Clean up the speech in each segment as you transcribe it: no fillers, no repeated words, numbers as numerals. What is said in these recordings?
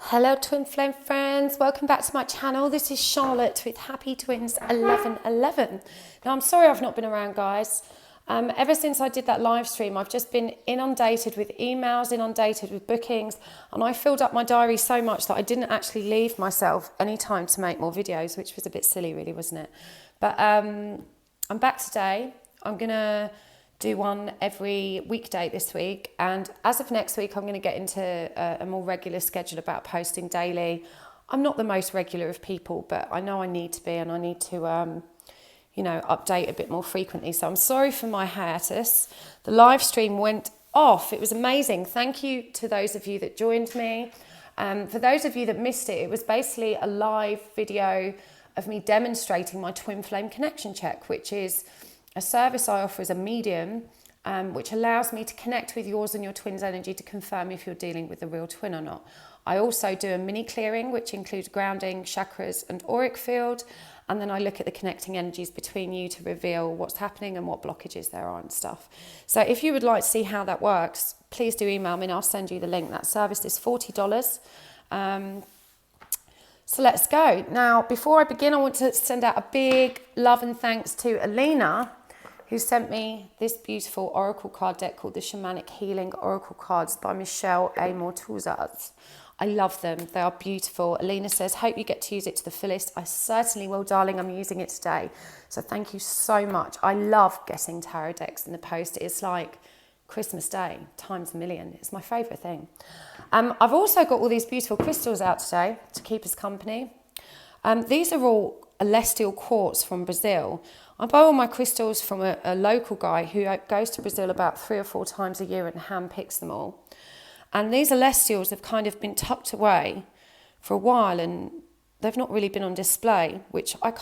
Hello twin flame friends, welcome back to my channel. This is Charlotte with Happy Twins 1111. Now I'm sorry I've not been around, guys. Ever since I did that live stream, I've just been inundated with emails, inundated with bookings, and I filled up my diary so much that I didn't actually leave myself any time to make more videos, which was a bit silly really, wasn't it? But I'm back today. I'm gonna do one every weekday this week, and as of next week I'm going to get into a more regular schedule about posting daily. I'm not the most regular of people, but I know I need to be, and I need to update a bit more frequently. So I'm sorry for my hiatus. The live stream went off. It was amazing. Thank you to those of you that joined me. For those of you that missed it, it was basically a live video of me demonstrating my twin flame connection check, which is a service I offer as a medium, which allows me to connect with yours and your twin's energy to confirm if you're dealing with a real twin or not. I also do a mini clearing, which includes grounding, chakras and auric field. And then I look at the connecting energies between you to reveal what's happening and what blockages there are and stuff. So if you would like to see how that works, please do email me and I'll send you the link. That service is $40. So let's go. Now, before I begin, I want to send out a big love and thanks to Alina, who sent me this beautiful oracle card deck called the Shamanic Healing Oracle Cards by Michelle A Motuzas. I love them. They are beautiful. Alina says, hope you get to use it to the fullest. I certainly will, darling. I'm using it today. So thank you so much. I love getting tarot decks in the post. It's like Christmas Day times a million. It's my favourite thing. I've also got all these beautiful crystals out today to keep us company. These are all celestial quartz from Brazil. I buy all my crystals from a local guy who goes to Brazil about 3 or 4 times a year and hand picks them all. And these celestials have kind of been tucked away for a while and they've not really been on display, which I'm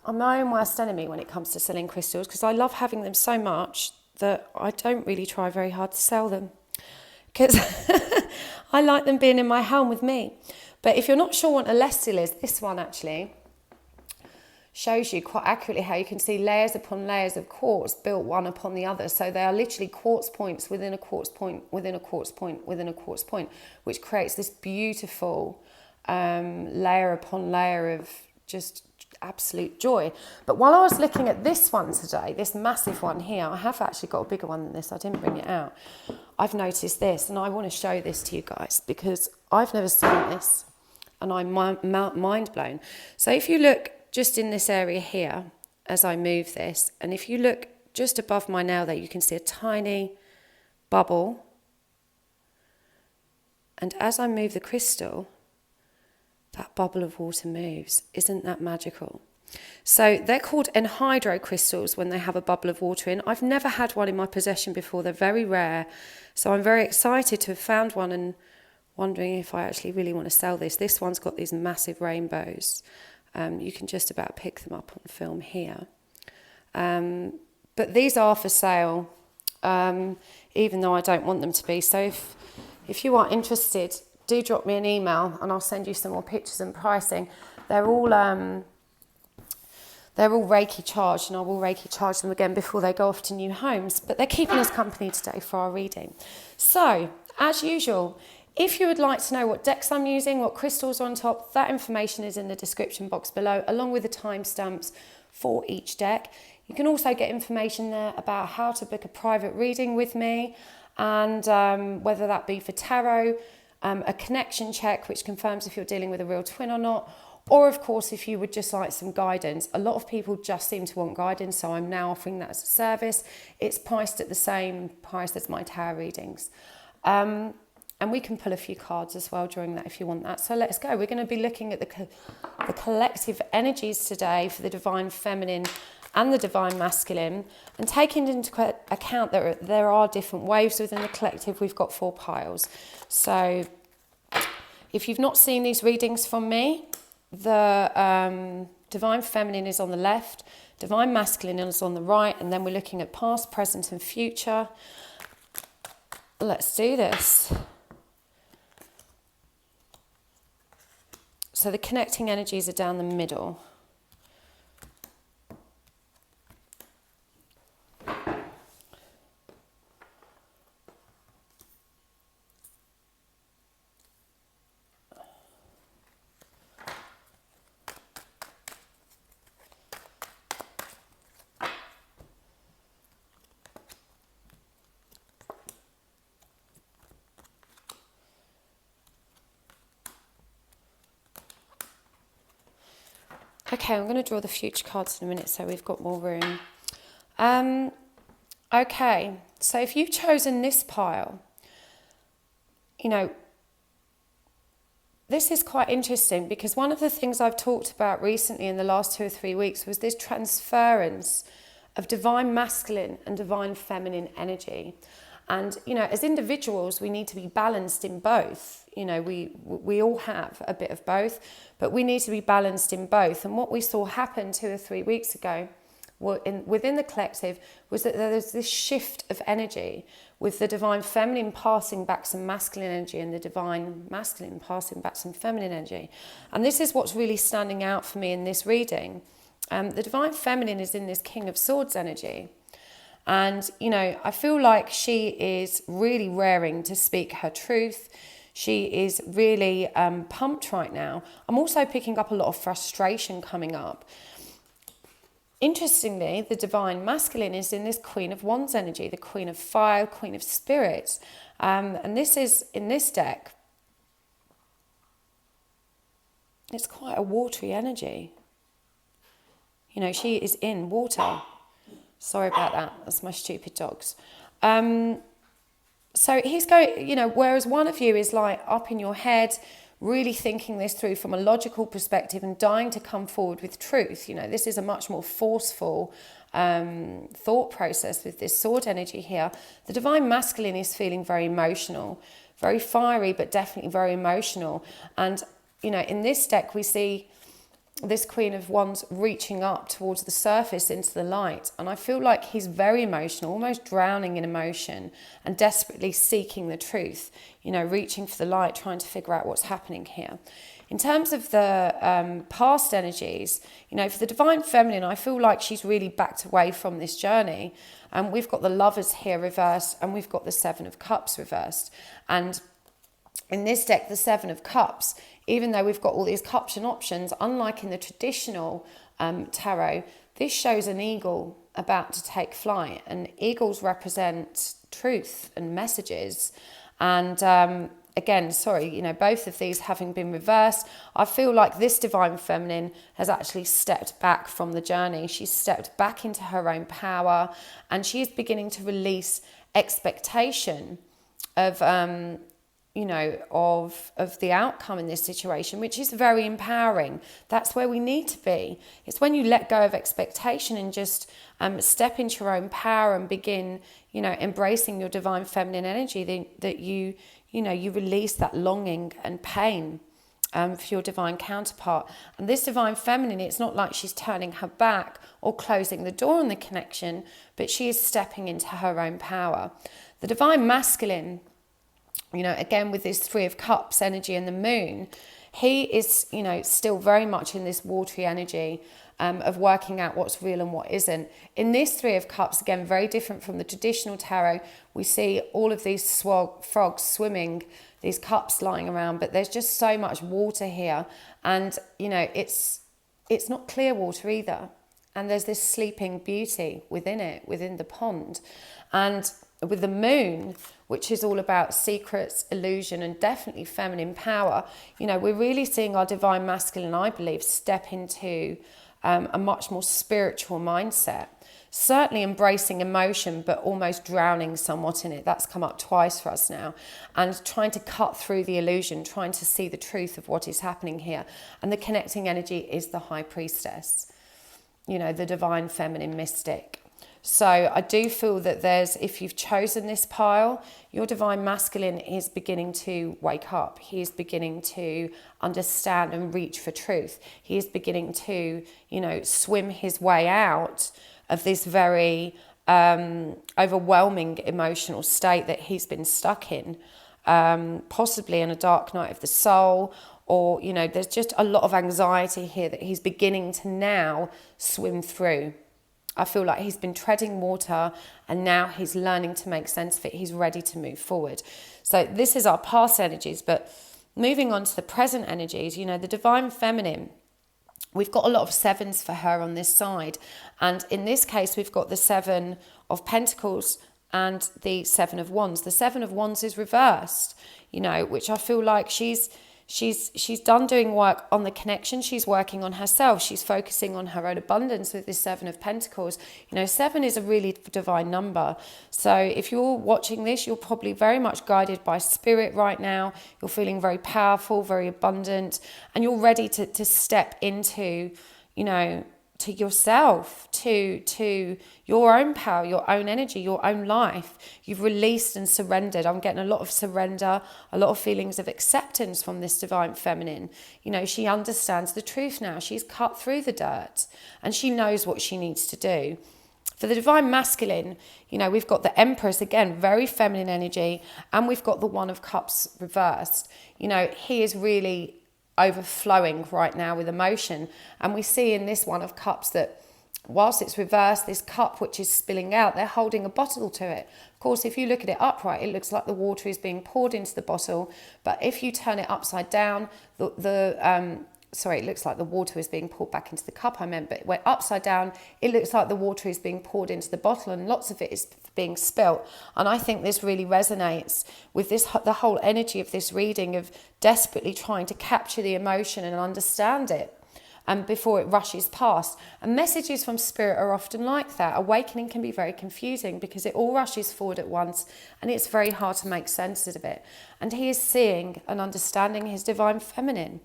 my own worst enemy when it comes to selling crystals, because I love having them so much that I don't really try very hard to sell them, because I like them being in my home with me. But if you're not sure what a celestial is, this one actually shows you quite accurately how you can see layers upon layers of quartz built one upon the other. So they are literally quartz points within a quartz point, within a quartz point, within a quartz point, which creates this beautiful layer upon layer of just absolute joy. But while I was looking at this one today, this massive one here, I have actually got a bigger one than this. I didn't bring it out. I've noticed this, and I want to show this to you guys because I've never seen this, and I'm mind blown. So if you look just in this area here, as I move this, and if you look just above my nail there, you can see a tiny bubble. And as I move the crystal, that bubble of water moves. Isn't that magical? So they're called anhydro crystals when they have a bubble of water in. I've never had one in my possession before. They're very rare. So I'm very excited to have found one and wondering if I actually really want to sell this. This one's got these massive rainbows. You can just about pick them up on film here. But these are for sale, even though I don't want them to be. So if you are interested, do drop me an email and I'll send you some more pictures and pricing. They're all Reiki charged, and I will Reiki charge them again before they go off to new homes. But they're keeping us company today for our reading. So, as usual, if you would like to know what decks I'm using, what crystals are on top, that information is in the description box below, along with the timestamps for each deck. You can also get information there about how to book a private reading with me, and whether that be for tarot, a connection check, which confirms if you're dealing with a real twin or not, or of course, if you would just like some guidance. A lot of people just seem to want guidance, so I'm now offering that as a service. It's priced at the same price as my tarot readings. And we can pull a few cards as well during that if you want that. So let's go. We're going to be looking at the collective energies today for the divine feminine and the divine masculine, and taking into account that there are different waves within the collective. We've got 4 piles. So if you've not seen these readings from me, the divine feminine is on the left, divine masculine is on the right, and then we're looking at past, present and future. Let's do this. So the connecting energies are down the middle. Okay, I'm going to draw the future cards in a minute so we've got more room. Okay, so if you've chosen this pile, you know, this is quite interesting because one of the things I've talked about recently in the last 2 or 3 weeks was this transference of divine masculine and divine feminine energy. And, you know, as individuals, we need to be balanced in both. You know, we all have a bit of both, but we need to be balanced in both. And what we saw happen 2 or 3 weeks ago within the collective was that there was this shift of energy with the divine feminine passing back some masculine energy and the divine masculine passing back some feminine energy. And this is what's really standing out for me in this reading. The divine feminine is in this King of Swords energy. And, you know, I feel like she is really raring to speak her truth. She is really pumped right now. I'm also picking up a lot of frustration coming up. Interestingly, the divine masculine is in this Queen of Wands energy, the Queen of Fire, Queen of Spirits. And this is, in this deck, it's quite a watery energy. You know, she is in water. Sorry about that. That's my stupid dogs. So he's going, you know, whereas one of you is like up in your head, really thinking this through from a logical perspective and dying to come forward with truth. You know, this is a much more forceful thought process with this sword energy here. The divine masculine is feeling very emotional, very fiery, but definitely very emotional. And, you know, in this deck, we see this Queen of Wands reaching up towards the surface into the light. And I feel like he's very emotional, almost drowning in emotion and desperately seeking the truth, you know, reaching for the light, trying to figure out what's happening here. In terms of the past energies, you know, for the divine feminine, I feel like she's really backed away from this journey. And we've got the Lovers here reversed and we've got the Seven of Cups reversed. And in this deck, the Seven of Cups, even though we've got all these cups and options, unlike in the traditional tarot, this shows an eagle about to take flight. And eagles represent truth and messages. And again, sorry, you know, both of these having been reversed, I feel like this divine feminine has actually stepped back from the journey. She's stepped back into her own power and she is beginning to release expectation of you know, of the outcome in this situation, which is very empowering. That's where we need to be. It's when you let go of expectation and just step into your own power and begin, you know, embracing your divine feminine energy that you release that longing and pain for your divine counterpart. And this divine feminine, it's not like she's turning her back or closing the door on the connection, but she is stepping into her own power. The divine masculine, you know, again with this Three of Cups energy and the moon, he is, you know, still very much in this watery energy of working out what's real and what isn't. In this Three of Cups, again, very different from the traditional tarot, we see all of these frogs swimming, these cups lying around, but there's just so much water here. And, you know, it's not clear water either. And there's this sleeping beauty within it, within the pond. And with the moon, which is all about secrets, illusion, and definitely feminine power, you know, we're really seeing our divine masculine, I believe, step into a much more spiritual mindset. Certainly embracing emotion, but almost drowning somewhat in it. That's come up twice for us now. And trying to cut through the illusion, trying to see the truth of what is happening here. And the connecting energy is the High Priestess, you know, the divine feminine mystic. So I do feel that if you've chosen this pile, your divine masculine is beginning to wake up. He is beginning to understand and reach for truth. He is beginning to, you know, swim his way out of this very overwhelming emotional state that he's been stuck in, possibly in a dark night of the soul, or, you know, there's just a lot of anxiety here that he's beginning to now swim through. I feel like he's been treading water and now he's learning to make sense of it. He's ready to move forward. So this is our past energies, but moving on to the present energies, you know, the divine feminine, we've got a lot of sevens for her on this side. And in this case, we've got the Seven of Pentacles and the Seven of Wands. The Seven of Wands is reversed, you know, which I feel like she's She's done doing work on the connection. She's working on herself. She's focusing on her own abundance with this 7 of Pentacles. 7 is a really divine number. So if you're watching this, you're probably very much guided by spirit right now. You're feeling very powerful, very abundant, and you're ready to step into, to yourself, to your own power, your own energy, your own life. You've released and surrendered. I'm getting a lot of surrender, a lot of feelings of acceptance from this divine feminine. She understands the truth now. She's cut through the dirt and she knows what she needs to do. For the divine masculine, we've got the Empress, again, very feminine energy, and we've got the One of Cups reversed. He is really overflowing right now with emotion, and we see in this One of Cups that whilst it's reversed, this cup which is spilling out, they're holding a bottle to it. Of course, if you look at it upright, it looks like the water is being poured into the bottle, but if you turn it upside down, it looks like the water is being poured back into the cup, but when upside down, it looks like the water is being poured into the bottle, and lots of it is being spilt. And I think this really resonates with the whole energy of this reading, of desperately trying to capture the emotion and understand it before it rushes past. And messages from spirit are often like that. Awakening can be very confusing because it all rushes forward at once and it's very hard to make sense of it. And he is seeing and understanding his divine feminine.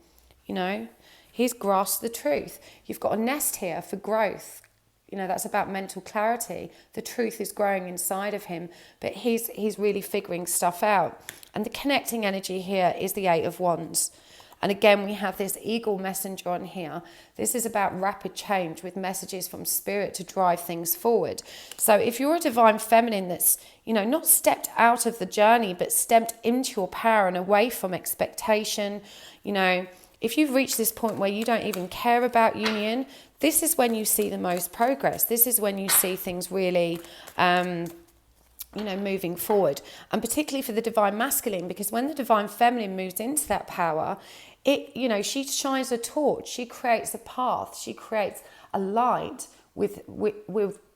He's grasped the truth. You've got a nest here for growth. That's about mental clarity. The truth is growing inside of him, but he's really figuring stuff out. And the connecting energy here is the 8 of Wands. And again, we have this eagle messenger on here. This is about rapid change with messages from spirit to drive things forward. So if you're a divine feminine that's, not stepped out of the journey, but stepped into your power and away from expectation, if you've reached this point where you don't even care about union, this is when you see the most progress. This is when you see things really, moving forward. And particularly for the divine masculine, because when the divine feminine moves into that power, she shines a torch. She creates a path. She creates a light with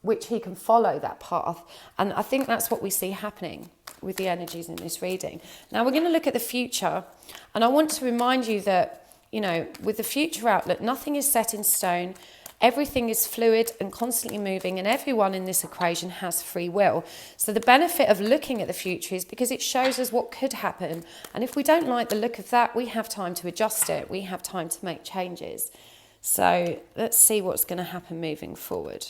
which he can follow that path. And I think that's what we see happening with the energies in this reading. Now we're going to look at the future. And I want to remind you that, with the future outlook, nothing is set in stone. Everything is fluid and constantly moving, and everyone in this equation has free will. So the benefit of looking at the future is because it shows us what could happen. And if we don't like the look of that, we have time to adjust it. We have time to make changes. So let's see what's going to happen moving forward.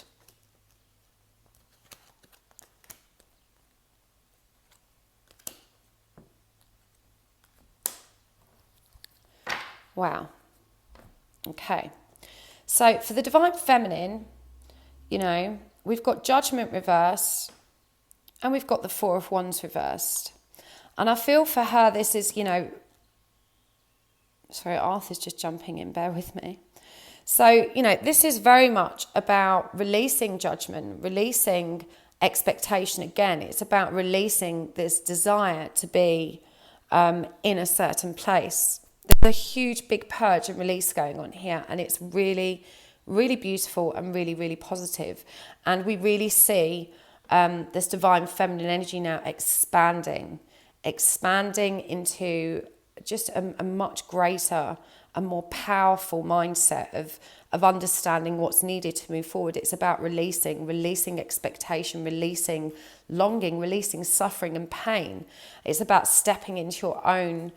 Wow. Okay. So for the divine feminine, we've got Judgment reversed and we've got the 4 of Wands reversed. And I feel for her, this is, sorry, Arthur's just jumping in, bear with me. So, this is very much about releasing judgment, releasing expectation. Again, it's about releasing this desire to be in a certain place. There's a huge big purge and release going on here, and it's really, really beautiful and really, really positive. And we really see this divine feminine energy now expanding into just a much greater and more powerful mindset of understanding what's needed to move forward. It's about releasing expectation, releasing longing, releasing suffering and pain. It's about stepping into your own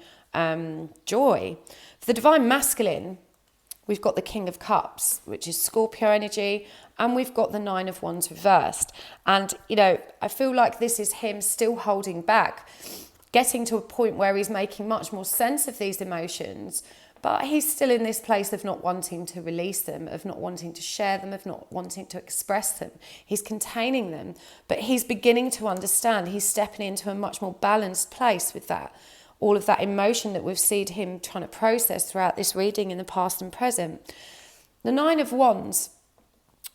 joy. For the divine masculine, we've got the King of Cups, which is Scorpio energy, and we've got the 9 of Wands reversed. And, I feel like this is him still holding back, getting to a point where he's making much more sense of these emotions, but he's still in this place of not wanting to release them, of not wanting to share them, of not wanting to express them. He's containing them, but he's beginning to understand. He's stepping into a much more balanced place with that. All of that emotion that we've seen him trying to process throughout this reading in the past and present. The 9 of Wands,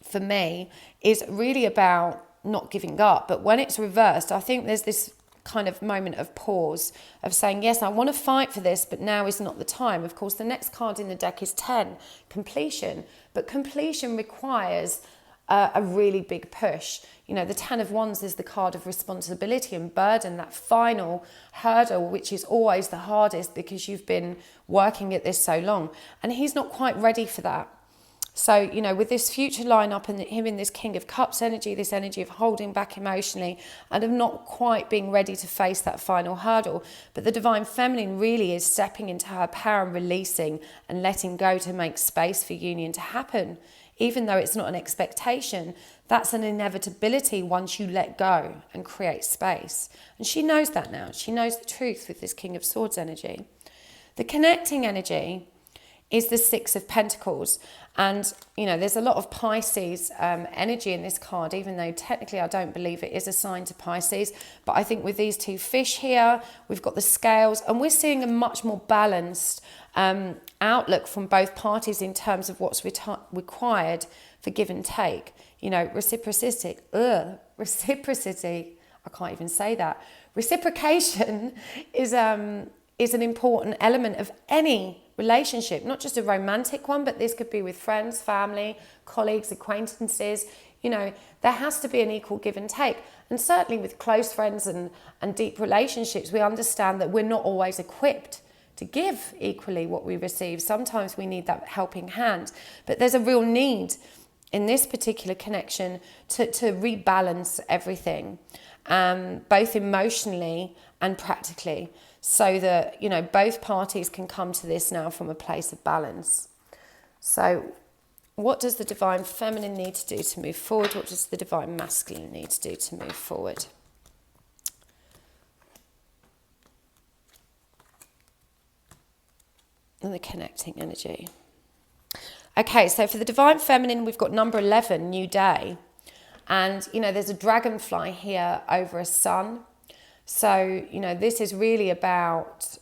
for me, is really about not giving up. But when it's reversed, I think there's this kind of moment of pause, of saying, yes, I want to fight for this, but now is not the time. Of course, the next card in the deck is 10, completion. But completion requires a really big push. You know, the Ten of Wands is the card of responsibility and burden, that final hurdle, which is always the hardest because you've been working at this so long. And he's not quite ready for that. So, you know, with this future lineup and him in this King of Cups energy, this energy of holding back emotionally and of not quite being ready to face that final hurdle. But the Divine Feminine really is stepping into her power and releasing and letting go to make space for union to happen. Even though it's not an expectation, that's an inevitability once you let go and create space. And she knows that now. She knows the truth with this King of Swords energy. The connecting energy is the Six of Pentacles. And, you know, there's a lot of Pisces energy in this card, even though technically I don't believe it is assigned to Pisces. But I think with these two fish here, we've got the scales, and we're seeing a much more balanced outlook from both parties in terms of what's required for give and take. You know, reciprocity, I can't even say that. Reciprocation is an important element of any relationship, not just a romantic one, but this could be with friends, family, colleagues, acquaintances. You know, there has to be an equal give and take. And certainly with close friends and deep relationships, we understand that we're not always equipped to give equally what we receive. Sometimes we need that helping hand, but there's a real need in this particular connection to rebalance everything, both emotionally and practically, so that, you know, both parties can come to this now from a place of balance. So what does the Divine Feminine need to do to move forward? What does the Divine Masculine need to do to move forward? And the connecting energy. Okay, so for the Divine Feminine, we've got number 11, New Day. And, you know, there's a dragonfly here over a sun. So, you know, this is really about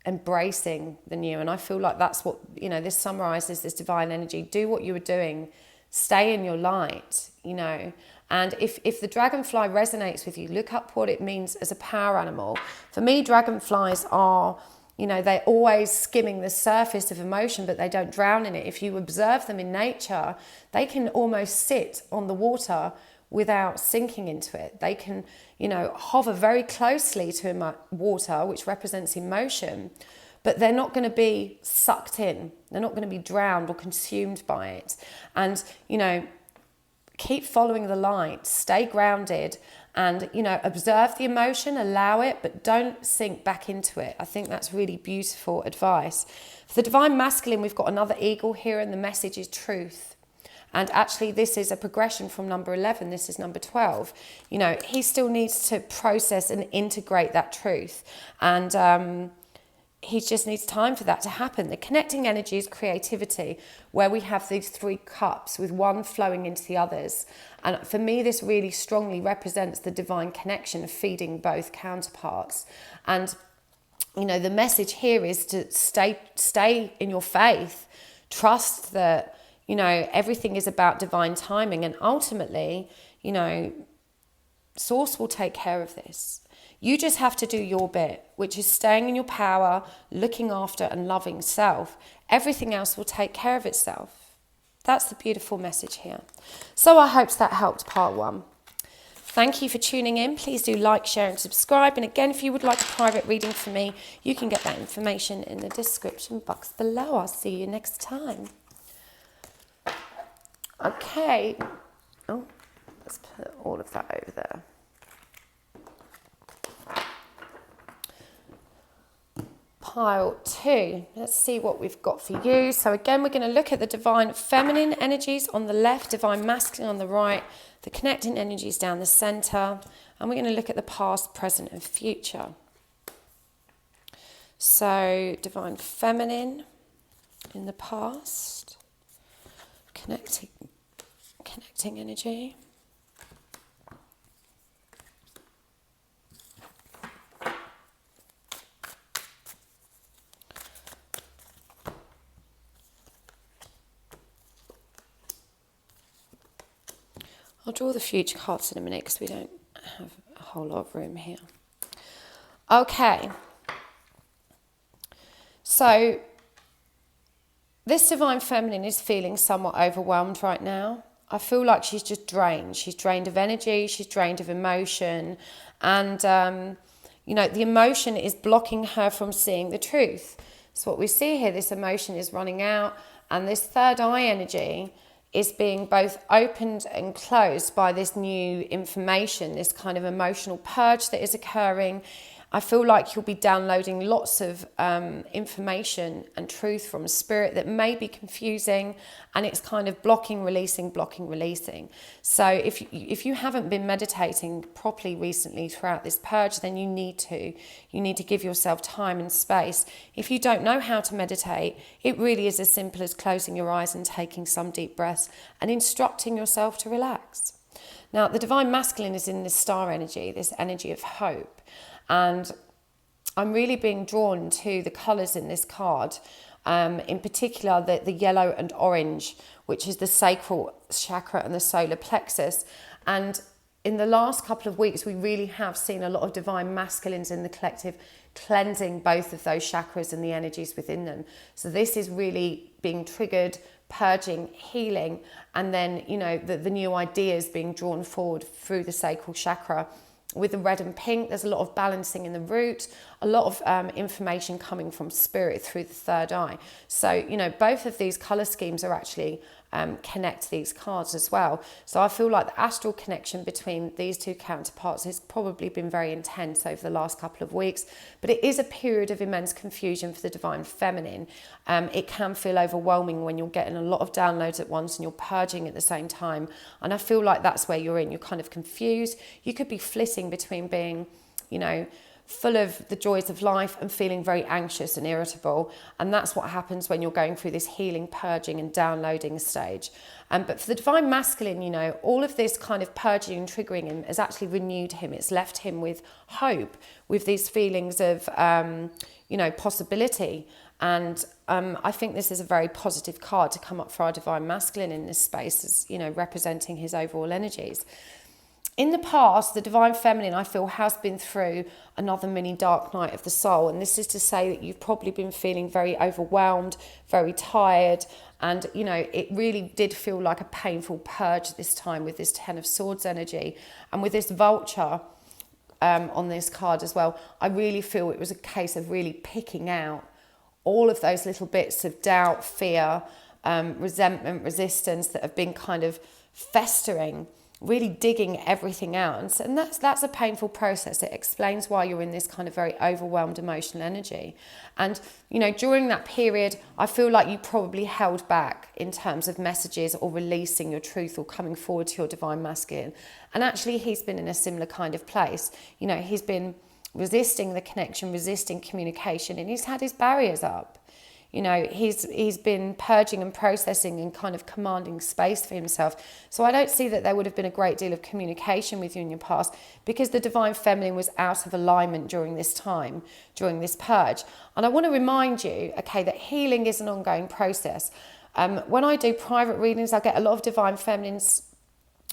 embracing the new. And I feel like that's what, you know, this summarizes this divine energy. Do what you were doing. Stay in your light, you know. And if the dragonfly resonates with you, look up what it means as a power animal. For me, dragonflies are, you know, they're always skimming the surface of emotion, but they don't drown in it. If you observe them in nature, they can almost sit on the water without sinking into it. They can, you know, hover very closely to water, which represents emotion, but they're not going to be sucked in. They're not going to be drowned or consumed by it. And, you know, keep following the light, stay grounded, and, you know, observe the emotion, allow it, but don't sink back into it. I think that's really beautiful advice. For the Divine Masculine, we've got another eagle here, and the message is truth. And actually, this is a progression from number 11. This is number 12. You know, he still needs to process and integrate that truth. And he just needs time for that to happen. The connecting energy is creativity, where we have these three cups with one flowing into the others. And for me, this really strongly represents the divine connection of feeding both counterparts. And, you know, the message here is to stay in your faith. Trust that, you know, everything is about divine timing, and ultimately, you know, Source will take care of this. You just have to do your bit, which is staying in your power, looking after and loving self. Everything else will take care of itself. That's the beautiful message here. So I hope that helped part 1. Thank you for tuning in. Please do like, share and subscribe. And again, if you would like a private reading from me, you can get that information in the description box below. I'll see you next time. Okay, oh, let's put all of that over there. Pile 2, let's see what we've got for you. So again, we're going to look at the Divine Feminine energies on the left, Divine Masculine on the right, the connecting energies down the centre, and we're going to look at the past, present and future. So Divine Feminine in the past. Connecting energy. I'll draw the future cards in a minute because we don't have a whole lot of room here. Okay. So this Divine Feminine is feeling somewhat overwhelmed right now. I feel like she's just drained. She's drained of energy, she's drained of emotion, and you know, the emotion is blocking her from seeing the truth. So what we see here, this emotion is running out, and this third eye energy is being both opened and closed by this new information, this kind of emotional purge that is occurring. I feel like you'll be downloading lots of information and truth from spirit that may be confusing, and it's kind of blocking, releasing. So if you haven't been meditating properly recently throughout this purge, then you need to give yourself time and space. If you don't know how to meditate, it really is as simple as closing your eyes and taking some deep breaths and instructing yourself to relax. Now, the divine masculine is in this star energy, this energy of hope. And I'm really being drawn to the colours in this card, in particular the yellow and orange, which is the sacral chakra and the solar plexus. And in the last couple of weeks, we really have seen a lot of divine masculines in the collective cleansing both of those chakras and the energies within them. So this is really being triggered, purging, healing, and then, you know, the new ideas being drawn forward through the sacral chakra. With the red and pink, there's a lot of balancing in the root, a lot of information coming from spirit through the third eye. So, you know, both of these colour schemes are actually connect these cards as well. So I feel like the astral connection between these two counterparts has probably been very intense over the last couple of weeks, but it is a period of immense confusion for the divine feminine. It can feel overwhelming when you're getting a lot of downloads at once and you're purging at the same time. And I feel like that's where you're in. You're kind of confused. You could be flitting between being, you know, full of the joys of life and feeling very anxious and irritable. And that's what happens when you're going through this healing, purging and downloading stage. But for the divine masculine, you know, all of this kind of purging and triggering him has actually renewed him. It's left him with hope, with these feelings of, you know, possibility. And I think this is a very positive card to come up for our divine masculine in this space, as, you know, representing his overall energies. In the past, the divine feminine, I feel, has been through another mini dark night of the soul. And this is to say that you've probably been feeling very overwhelmed, very tired. And, you know, it really did feel like a painful purge this time with this Ten of Swords energy. And with this vulture on this card as well, I really feel it was a case of really picking out all of those little bits of doubt, fear, resentment, resistance that have been kind of festering, really digging everything out. And that's a painful process. It explains why you're in this kind of very overwhelmed emotional energy. And, you know, during that period, I feel like you probably held back in terms of messages or releasing your truth or coming forward to your divine masculine. And actually, he's been in a similar kind of place. You know, he's been resisting the connection, resisting communication, and he's had his barriers up. You know, he's been purging and processing and kind of commanding space for himself. So I don't see that there would have been a great deal of communication with you in your past, because the divine feminine was out of alignment during this time, during this purge. And I want to remind you, okay, that healing is an ongoing process. When I do private readings, I get a lot of divine feminines,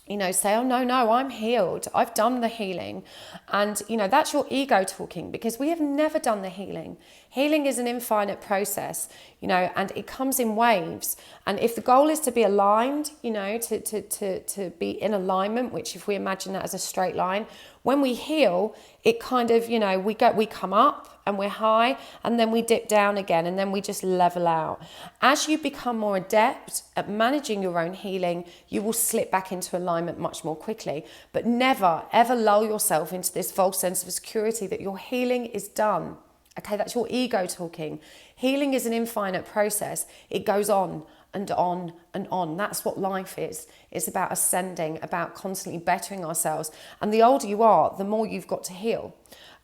you know, say, oh, no, I'm healed. I've done the healing. And, you know, that's your ego talking, because we have never done the healing. Healing is an infinite process, you know, and it comes in waves. And if the goal is to be aligned, you know, to be in alignment, which if we imagine that as a straight line, when we heal, it kind of, you know, we come up and we're high, and then we dip down again, and then we just level out. As you become more adept at managing your own healing, you will slip back into alignment much more quickly. But never, ever lull yourself into this false sense of security that your healing is done. Okay, that's your ego talking. Healing is an infinite process. It goes on and on and on. That's what life is. It's about ascending, about constantly bettering ourselves. And the older you are, the more you've got to heal.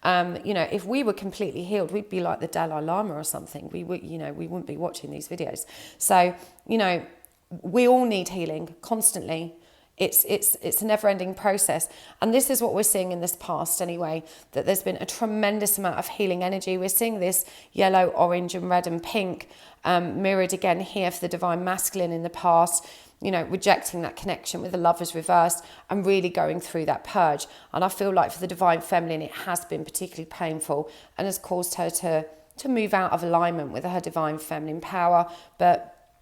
You know, if we were completely healed, we'd be like the Dalai Lama or something. We would, you know, we wouldn't be watching these videos. So, you know, we all need healing constantly. It's a never-ending process. And this is what we're seeing in this past anyway, that there's been a tremendous amount of healing energy. We're seeing this yellow, orange and red and pink mirrored again here for the divine masculine in the past, you know, rejecting that connection with the lovers reversed and really going through that purge. And I feel like for the divine feminine, it has been particularly painful and has caused her to move out of alignment with her divine feminine power. But,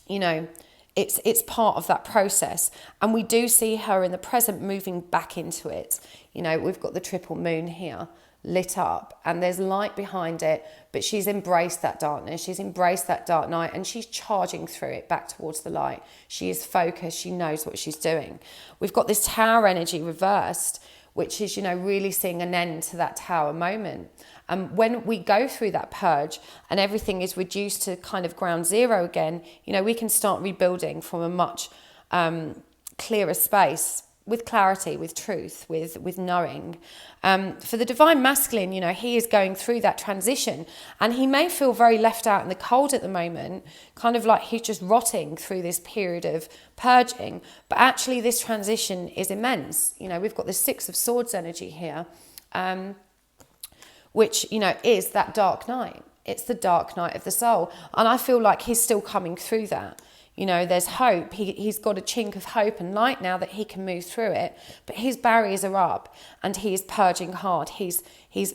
you know, it's part of that process. And we do see her in the present moving back into it. You know, we've got the triple moon here lit up and there's light behind it, but she's embraced that darkness, she's embraced that dark night, and she's charging through it back towards the light. She is focused, she knows what she's doing. We've got this tower energy reversed, which is, you know, really seeing an end to that tower moment. And when we go through that purge and everything is reduced to kind of ground zero again, you know, we can start rebuilding from a much clearer space, with clarity, with truth, with knowing. For the divine masculine, you know, he is going through that transition, and he may feel very left out in the cold at the moment, kind of like he's just rotting through this period of purging. But actually this transition is immense. You know, we've got the Six of Swords energy here, which, you know, is that dark night. It's the dark night of the soul. And I feel like he's still coming through that. You know, there's hope. He's got a chink of hope and light now that he can move through it. But his barriers are up and he is purging hard. He's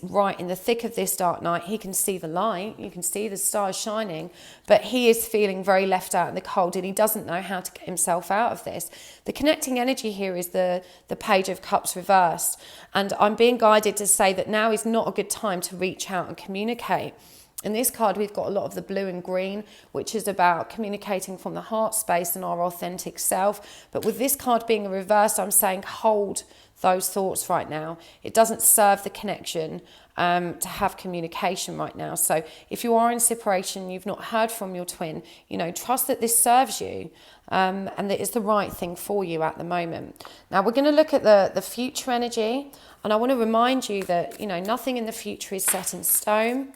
right in the thick of this dark night. He can see the light. You can see the stars shining. But he is feeling very left out in the cold, and he doesn't know how to get himself out of this. The connecting energy here is the Page of Cups reversed. And I'm being guided to say that now is not a good time to reach out and communicate. In this card, we've got a lot of the blue and green, which is about communicating from the heart space and our authentic self. But with this card being a reverse, I'm saying hold those thoughts right now. It doesn't serve the connection to have communication right now. So if you are in separation, you've not heard from your twin, you know, trust that this serves you and that it's the right thing for you at the moment. Now we're going to look at the future energy, and I want to remind you that, you know, nothing in the future is set in stone.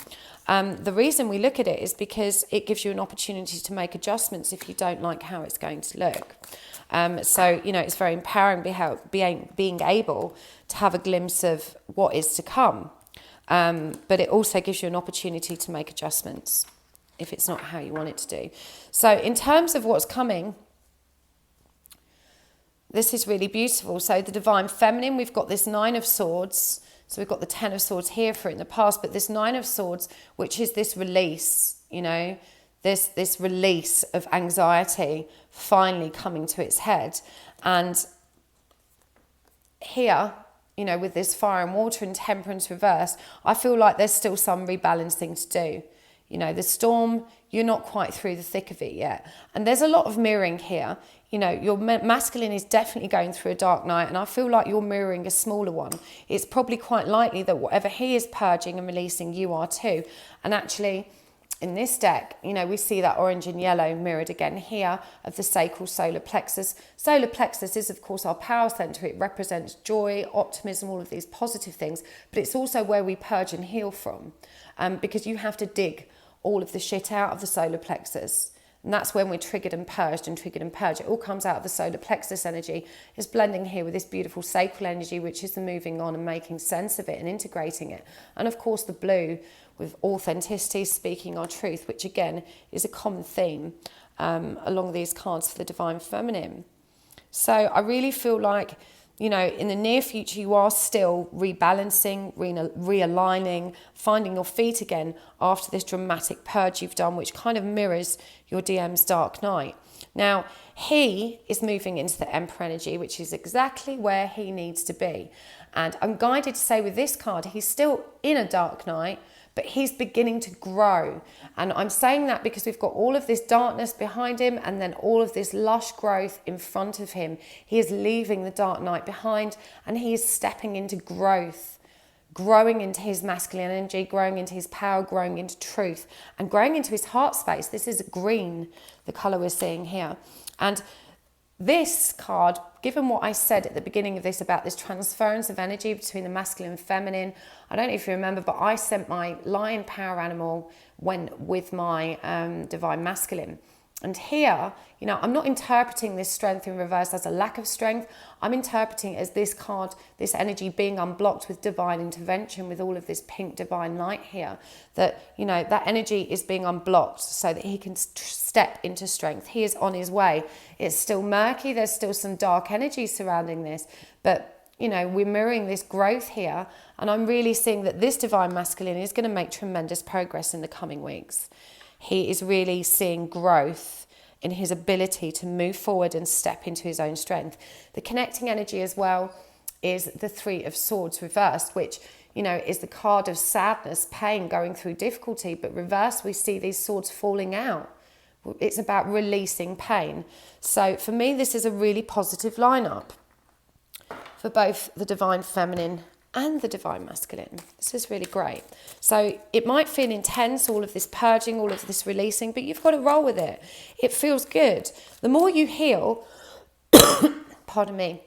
The reason we look at it is because it gives you an opportunity to make adjustments if you don't like how it's going to look. So, you know, it's very empowering being able to have a glimpse of what is to come. But it also gives you an opportunity to make adjustments if it's not how you want it to do. So in terms of what's coming, this is really beautiful. So the divine feminine, we've got this Nine of Swords. So we've got the Ten of Swords here for it in the past, but this Nine of Swords, which is this release, you know, this release of anxiety finally coming to its head. And here, you know, with this fire and water and temperance reverse, I feel like there's still some rebalancing to do. You know, the storm, you're not quite through the thick of it yet. And there's a lot of mirroring here. You know, your masculine is definitely going through a dark night, and I feel like you're mirroring a smaller one. It's probably quite likely that whatever he is purging and releasing, you are too. And actually, in this deck, you know, we see that orange and yellow mirrored again here of the sacral solar plexus. Solar plexus is, of course, our power center. It represents joy, optimism, all of these positive things. But it's also where we purge and heal from, because you have to dig all of the shit out of the solar plexus. And that's when we're triggered and purged and triggered and purged. It all comes out of the solar plexus energy. It's blending here with this beautiful sacral energy, which is the moving on and making sense of it and integrating it. And of course the blue with authenticity, speaking our truth, which again is a common theme along these cards for the divine feminine. So I really feel like, you know, in the near future, you are still rebalancing, realigning, finding your feet again after this dramatic purge you've done, which kind of mirrors your DM's dark night. Now, he is moving into the Emperor energy, which is exactly where he needs to be. And I'm guided to say with this card, he's still in a dark night, but he's beginning to grow. And I'm saying that because we've got all of this darkness behind him and then all of this lush growth in front of him. He is leaving the dark night behind and he is stepping into growth, growing into his masculine energy, growing into his power, growing into truth, and growing into his heart space. This is green, the colour we're seeing here. And this card, given what I said at the beginning of this about this transference of energy between the masculine and feminine, I don't know if you remember, but I sent my lion power animal with my divine masculine. And here, you know, I'm not interpreting this strength in reverse as a lack of strength. I'm interpreting it as this card, this energy being unblocked with divine intervention, with all of this pink divine light here. That, you know, that energy is being unblocked so that he can step into strength. He is on his way. It's still murky. There's still some dark energy surrounding this. But, you know, we're mirroring this growth here. And I'm really seeing that this divine masculine is going to make tremendous progress in the coming weeks. He is really seeing growth in his ability to move forward and step into his own strength. The connecting energy as well is the Three of Swords reversed, which, you know, is the card of sadness, pain, going through difficulty. But reversed, we see these swords falling out. It's about releasing pain. So for me, this is a really positive lineup for both the divine feminine and the divine masculine. This is really great. So it might feel intense, all of this purging, all of this releasing, but you've got to roll with it. It feels good. The more you heal, pardon me,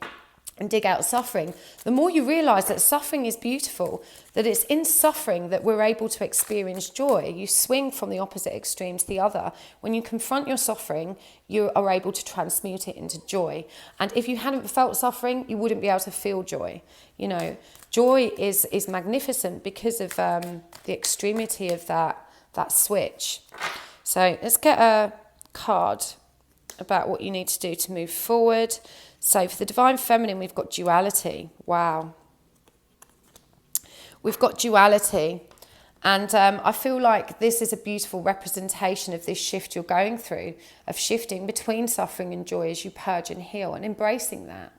and dig out suffering, the more you realise that suffering is beautiful, that it's in suffering that we're able to experience joy. You swing from the opposite extreme to the other. When you confront your suffering, you are able to transmute it into joy. And if you hadn't felt suffering, you wouldn't be able to feel joy. You know, joy is magnificent because of the extremity of that switch. So let's get a card about what you need to do to move forward. So for the divine feminine, we've got duality. Wow. We've got duality. And I feel like this is a beautiful representation of this shift you're going through, of shifting between suffering and joy as you purge and heal, and embracing that.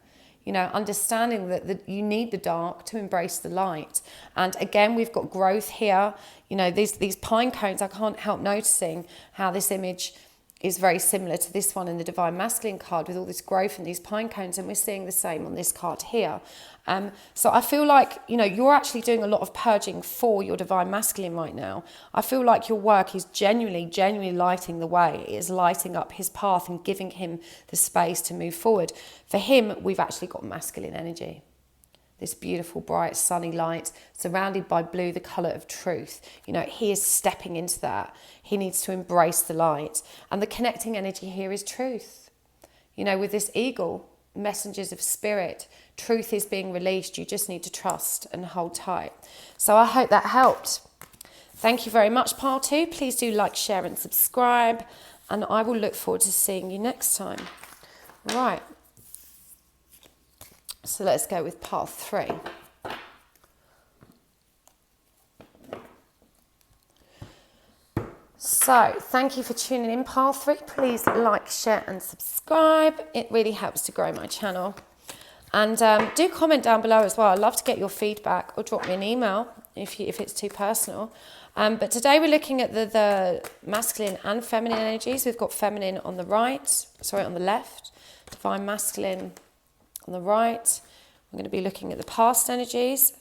You know, understanding that you need the dark to embrace the light. And again, we've got growth here. You know, these pine cones, I can't help noticing how this image is very similar to this one in the divine masculine card, with all this growth and these pine cones, and we're seeing the same on this card here. So I feel like, you know, you're actually doing a lot of purging for your divine masculine right now. I feel like your work is genuinely lighting the way. It is lighting up his path and giving him the space to move forward. For him, we've actually got masculine energy. This beautiful, bright, sunny light surrounded by blue, the colour of truth. You know, he is stepping into that. He needs to embrace the light. And the connecting energy here is truth. You know, with this eagle, messengers of spirit, truth is being released. You just need to trust and hold tight. So I hope that helped. Thank you very much, Pile 2. Please do like, share and subscribe. And I will look forward to seeing you next time. Right. So let's go with Pile 3. So thank you for tuning in, Pile 3. Please like, share and subscribe. It really helps to grow my channel. And do comment down below as well. I'd love to get your feedback, or drop me an email if it's too personal. But today we're looking at the masculine and feminine energies. We've got feminine on the on the left, divine masculine on the right. I'm going to be looking at the past energies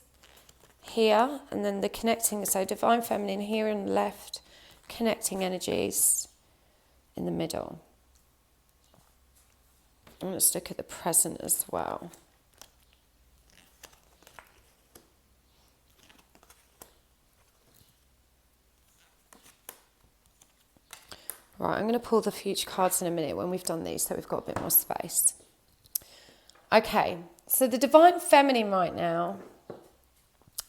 here, and then the connecting, so divine feminine here on the left, connecting energies in the middle. And let's look at the present as well. Right, I'm going to pull the future cards in a minute when we've done these, so we've got a bit more space. Okay. So the divine feminine right now,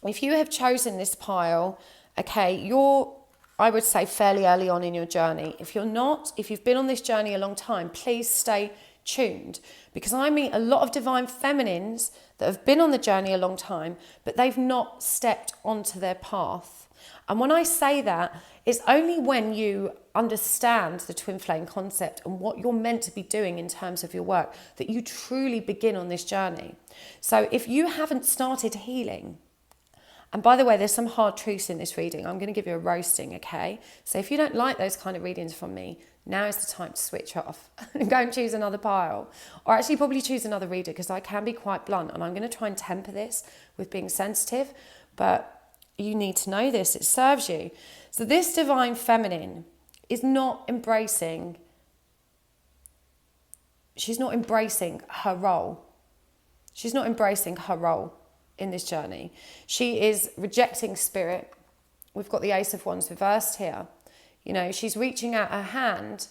if you have chosen this pile, okay, you're, I would say, fairly early on in your journey. If you're not, if you've been on this journey a long time, please stay tuned, because I meet a lot of divine feminines that have been on the journey a long time, but they've not stepped onto their path. And when I say that, it's only when you understand the twin flame concept and what you're meant to be doing in terms of your work that you truly begin on this journey. So if you haven't started healing, and by the way, there's some hard truths in this reading. I'm going to give you a roasting, okay? So if you don't like those kind of readings from me, now is the time to switch off and go and choose another pile. Or actually probably choose another reader, because I can be quite blunt, and I'm going to try and temper this with being sensitive, but you need to know this. It serves you. So this divine feminine is not embracing, she's not embracing her role. She's not embracing her role in this journey. She is rejecting spirit. We've got the Ace of Wands reversed here. You know, she's reaching out her hand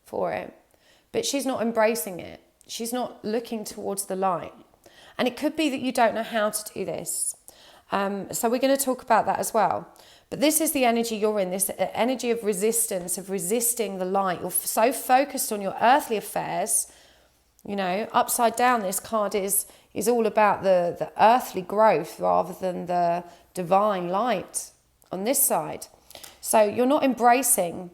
for it, but she's not embracing it. She's not looking towards the light. And it could be that you don't know how to do this. So we're going to talk about that as well. But this is the energy you're in, this energy of resistance, of resisting the light. You're so focused on your earthly affairs. You know, upside down, this card is all about the earthly growth rather than the divine light on this side. So you're not embracing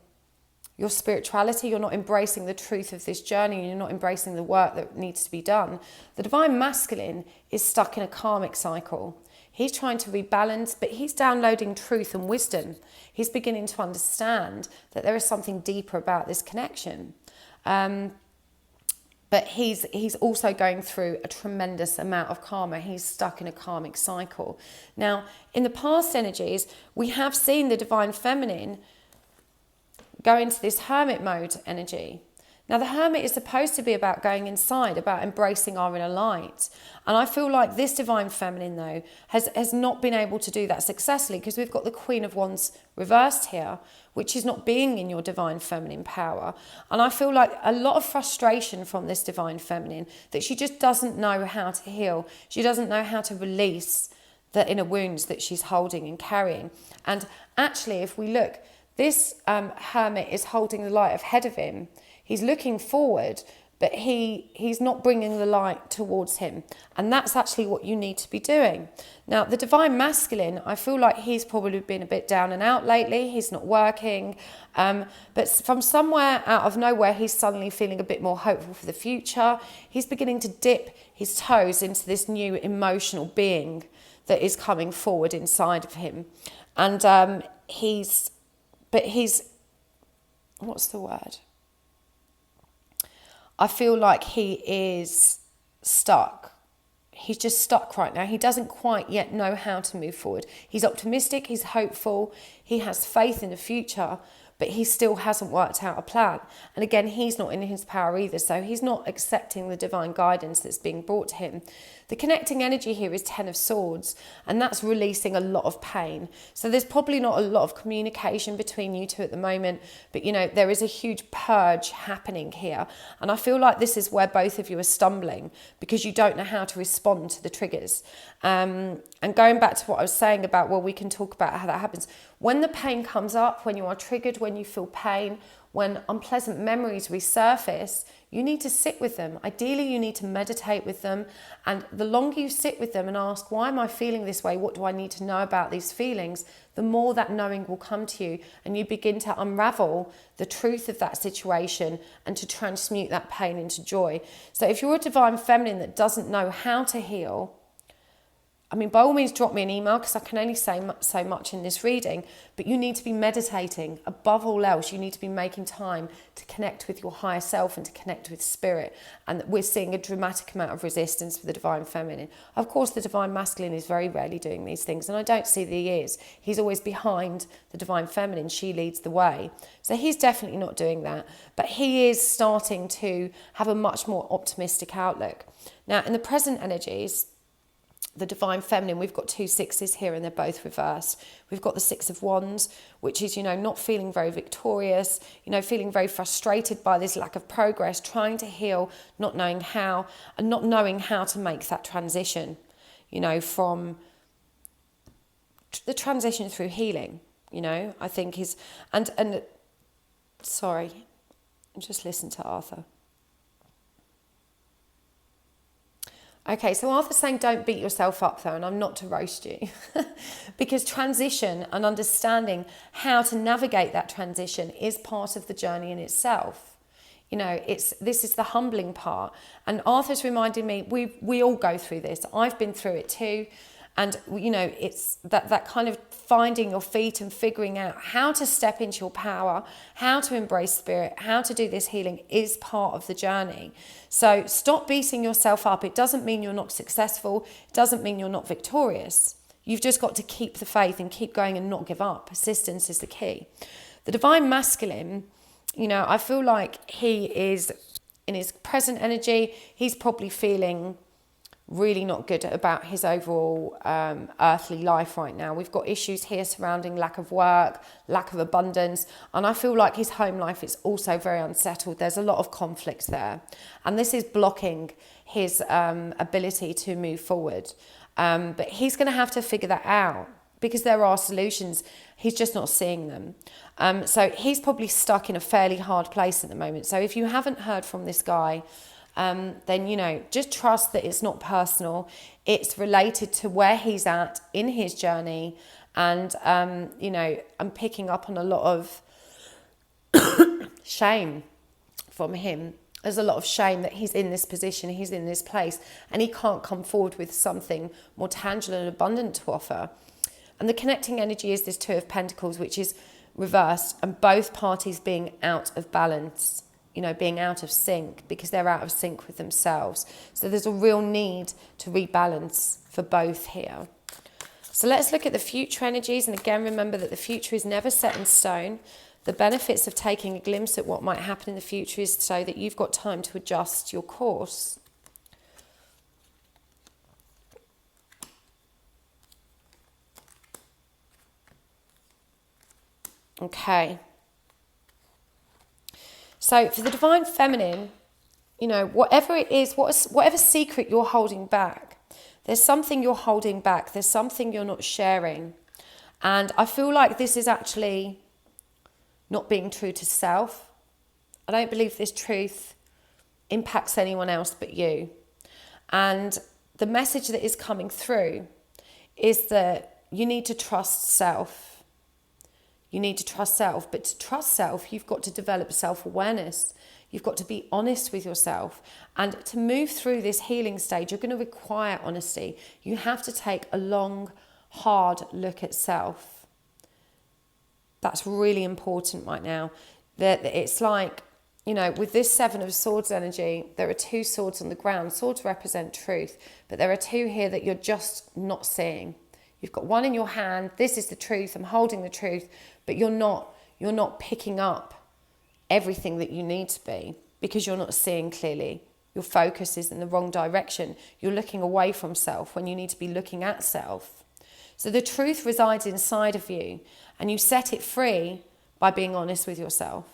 your spirituality, you're not embracing the truth of this journey, you're not embracing the work that needs to be done. The divine masculine is stuck in a karmic cycle. He's trying to rebalance, but he's downloading truth and wisdom. He's beginning to understand that there is something deeper about this connection. But he's also going through a tremendous amount of karma. He's stuck in a karmic cycle. Now, in the past energies, we have seen the divine feminine go into this hermit mode energy. Now, the hermit is supposed to be about going inside, about embracing our inner light. And I feel like this divine feminine, though, has not been able to do that successfully, because we've got the Queen of Wands reversed here, which is not being in your divine feminine power. And I feel like a lot of frustration from this divine feminine, that she just doesn't know how to heal. She doesn't know how to release the inner wounds that she's holding and carrying. And actually, if we look, this hermit is holding the light ahead of him. He's looking forward, but he's not bringing the light towards him. And that's actually what you need to be doing. Now, the divine masculine, I feel like he's probably been a bit down and out lately. He's not working. But from somewhere out of nowhere, he's suddenly feeling a bit more hopeful for the future. He's beginning to dip his toes into this new emotional being that is coming forward inside of him. And he's, what's the word? I feel like he is stuck. He's just stuck right now. He doesn't quite yet know how to move forward. He's optimistic, he's hopeful, he has faith in the future, but he still hasn't worked out a plan. And again, he's not in his power either, so he's not accepting the divine guidance that's being brought to him. The connecting energy here is Ten of Swords, and that's releasing a lot of pain. So there's probably not a lot of communication between you two at the moment, but you know, there is a huge purge happening here. And I feel like this is where both of you are stumbling, because you don't know how to respond to the triggers. And going back to what I was saying about, well, we can talk about how that happens. When the pain comes up, when you are triggered, when you feel pain, when unpleasant memories resurface, you need to sit with them. Ideally, you need to meditate with them. And the longer you sit with them and ask, why am I feeling this way? What do I need to know about these feelings? The more that knowing will come to you, and you begin to unravel the truth of that situation and to transmute that pain into joy. So if you're a divine feminine that doesn't know how to heal, I mean, by all means, drop me an email, because I can only say so much in this reading, but you need to be meditating. Above all else, you need to be making time to connect with your higher self and to connect with spirit. And we're seeing a dramatic amount of resistance for the divine feminine. Of course, the divine masculine is very rarely doing these things, and I don't see that he is. He's always behind the divine feminine. She leads the way. So he's definitely not doing that, but he is starting to have a much more optimistic outlook. Now, in the present energies, the divine feminine, we've got 2 sixes here, and they're both reversed. We've got the Six of Wands, which is, you know, not feeling very victorious, you know, feeling very frustrated by this lack of progress, trying to heal, not knowing how, and not knowing how to make that transition, you know, from the transition through healing, you know, I think is, and sorry, just listen to Arthur. Okay, so Arthur's saying don't beat yourself up though, and I'm not to roast you. Because transition and understanding how to navigate that transition is part of the journey in itself. You know, this is the humbling part. And Arthur's reminded me, we all go through this. I've been through it too. And, you know, it's that kind of finding your feet and figuring out how to step into your power, how to embrace spirit, how to do this healing is part of the journey. So stop beating yourself up. It doesn't mean you're not successful. It doesn't mean you're not victorious. You've just got to keep the faith and keep going and not give up. Persistence is the key. The divine masculine, you know, I feel like he is in his present energy. He's probably feeling really not good about his overall earthly life right now. We've got issues here surrounding lack of work, lack of abundance, and I feel like his home life is also very unsettled. There's a lot of conflict there, and this is blocking his ability to move forward. But he's going to have to figure that out, because there are solutions. He's just not seeing them. So he's probably stuck in a fairly hard place at the moment. So if you haven't heard from this guy, then, you know, just trust that it's not personal. It's related to where he's at in his journey. And, you know, I'm picking up on a lot of shame from him. There's a lot of shame that he's in this position, he's in this place, and he can't come forward with something more tangible and abundant to offer. And the connecting energy is this Two of Pentacles, which is reversed, and both parties being out of balance, you know, being out of sync, because they're out of sync with themselves. So there's a real need to rebalance for both here. So let's look at the future energies. And again, remember that the future is never set in stone. The benefits of taking a glimpse at what might happen in the future is so that you've got time to adjust your course. Okay. So for the Divine Feminine, you know, whatever it is, whatever secret you're holding back, there's something you're holding back. There's something you're not sharing. And I feel like this is actually not being true to self. I don't believe this truth impacts anyone else but you. And the message that is coming through is that you need to trust self. You need to trust self. But to trust self, you've got to develop self-awareness. You've got to be honest with yourself. And to move through this healing stage, you're going to require honesty. You have to take a long, hard look at self. That's really important right now. That it's like, you know, with this Seven of Swords energy, there are two swords on the ground. Swords represent truth, but there are two here that you're just not seeing. You've got one in your hand. This is the truth. I'm holding the truth, but you're not picking up everything that you need to be, because you're not seeing clearly. Your focus is in the wrong direction. You're looking away from self when you need to be looking at self. So the truth resides inside of you, and you set it free by being honest with yourself,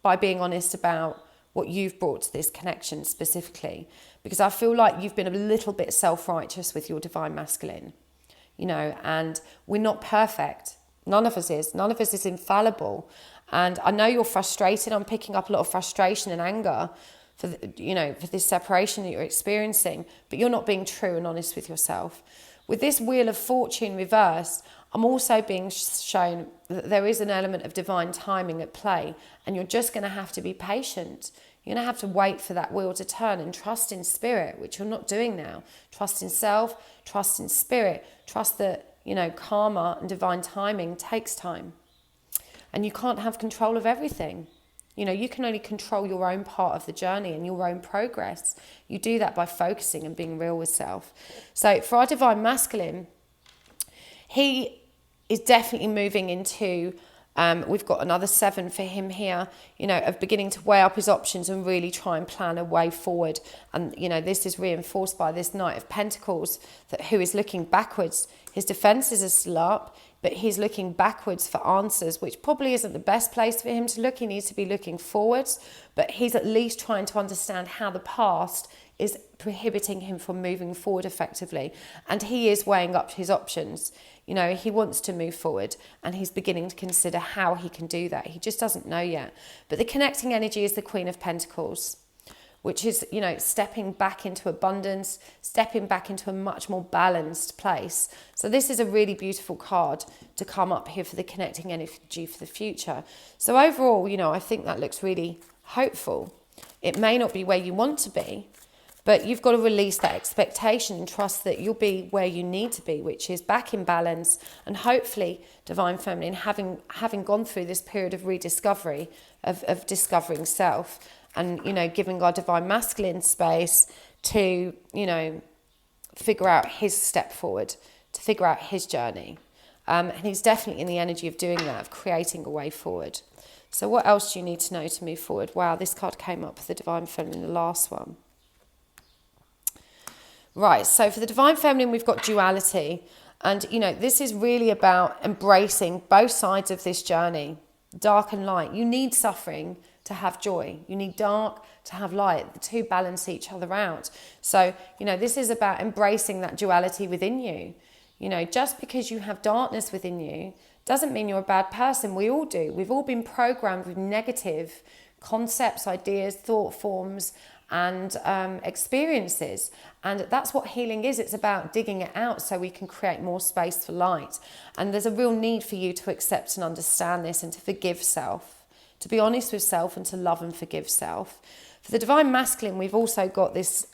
by being honest about what you've brought to this connection specifically. Because I feel like you've been a little bit self-righteous with your Divine Masculine, you know, and we're not perfect. None of us is. None of us is infallible. And I know you're frustrated. I'm picking up a lot of frustration and anger for this separation that you're experiencing, but you're not being true and honest with yourself. With this Wheel of Fortune reversed, I'm also being shown that there is an element of divine timing at play, and you're just going to have to be patient. You're going to have to wait for that wheel to turn and trust in spirit, which you're not doing now. Trust in self, trust in spirit, trust that, you know, karma and divine timing takes time. And you can't have control of everything. You know, you can only control your own part of the journey and your own progress. You do that by focusing and being real with self. So for our Divine Masculine, he is definitely moving into, we've got another 7 for him here, you know, of beginning to weigh up his options and really try and plan a way forward. And, you know, this is reinforced by this Knight of Pentacles, who is looking backwards. His defenses are still up, but he's looking backwards for answers, which probably isn't the best place for him to look. He needs to be looking forwards, but he's at least trying to understand how the past is prohibiting him from moving forward effectively. And he is weighing up his options. You know, he wants to move forward, and he's beginning to consider how he can do that. He just doesn't know yet. But the connecting energy is the Queen of Pentacles, which is, you know, stepping back into abundance, stepping back into a much more balanced place. So this is a really beautiful card to come up here for the connecting energy for the future. So overall, you know, I think that looks really hopeful. It may not be where you want to be, but you've got to release that expectation and trust that you'll be where you need to be, which is back in balance. And hopefully, Divine Feminine, having gone through this period of rediscovery, of discovering self, and, you know, giving our Divine Masculine space to, you know, figure out his step forward, to figure out his journey. And he's definitely in the energy of doing that, of creating a way forward. So what else do you need to know to move forward? Wow, this card came up for the Divine Feminine, the last one. Right, so for the Divine Feminine, we've got duality. And, you know, this is really about embracing both sides of this journey, dark and light. You need suffering to have joy. You need dark to have light. The two balance each other out. So, you know, this is about embracing that duality within you. You know, just because you have darkness within you doesn't mean you're a bad person. We all do. We've all been programmed with negative concepts, ideas, thought forms, and experiences. And that's what healing is. It's about digging it out so we can create more space for light. And there's a real need for you to accept and understand this and to forgive self, to be honest with self, and to love and forgive self. For the divine masculine, we've also got this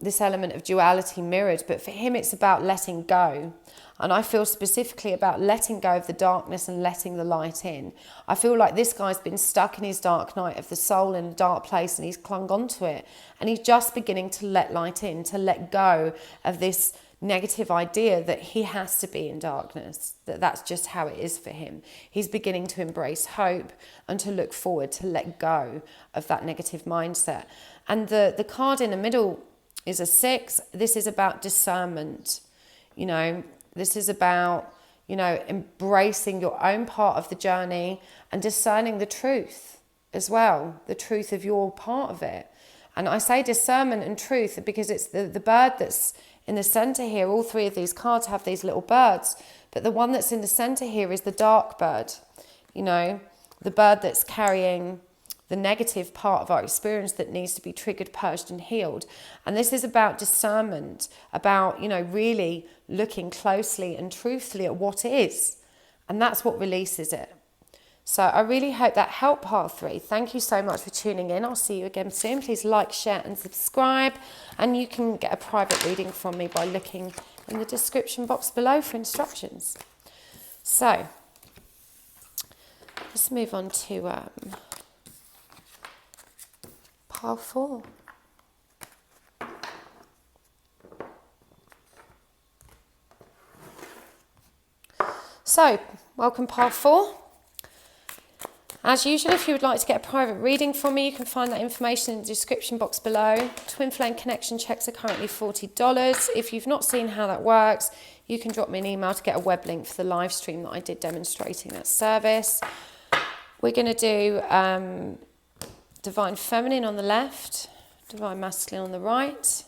this element of duality mirrored, but for him it's about letting go. And I feel specifically about letting go of the darkness and letting the light in. I feel like this guy's been stuck in his dark night of the soul in a dark place, and he's clung onto it, and he's just beginning to let light in, to let go of this negative idea that he has to be in darkness, that that's just how it is for him. He's beginning to embrace hope and to look forward, to let go of that negative mindset. And the card in the middle is a 6. This is about discernment. You know, this is about, you know, embracing your own part of the journey and discerning the truth as well, the truth of your part of it. And I say discernment and truth because it's the bird that's in the center here. All 3 of these cards have these little birds, but the one that's in the center here is the dark bird, you know, the bird that's carrying the negative part of our experience that needs to be triggered, purged and healed. And this is about discernment, about, you know, really looking closely and truthfully at what is. And that's what releases it. So I really hope that helped part 3. Thank you so much for tuning in. I'll see you again soon. Please like, share and subscribe. And you can get a private reading from me by looking in the description box below for instructions. So let's move on to pile 4. So, welcome pile 4. As usual, if you would like to get a private reading from me, you can find that information in the description box below. Twin flame connection checks are currently $40. If you've not seen how that works, you can drop me an email to get a web link for the live stream that I did demonstrating that service. We're going to do divine feminine on the left, divine masculine on the right.